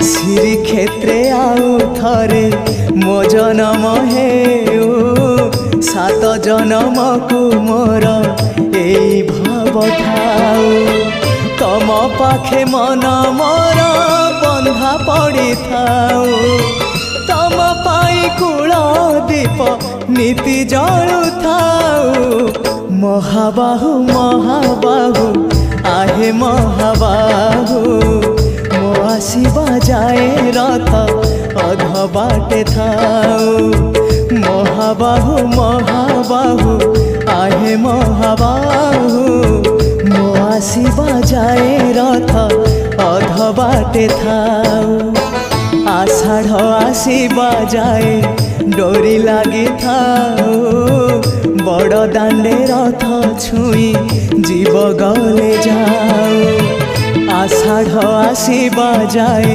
श्रीक्षेत्रे आउ थरे मो जनम हेउ सात जनम को मोर एई भाव थाउ तम पाखे मन मोर बंधा पड़ी थाउ तम पाई कूल दीप नीति जलु थाउ महाबाहु महाबाहु आहे महाबाहु मो आसीबा जाए रथ अध बाटे थाउ महाबाहु महाबाहु आहे महाबाहु मो आसीबा जाए रथ अध बाटे थाउ आषाढ़ आसीबा जाए डोरी लगी थाउ बड़ दांडे रथ छुई जीव गले जाऊ आषाढ़ आसीबा जाए।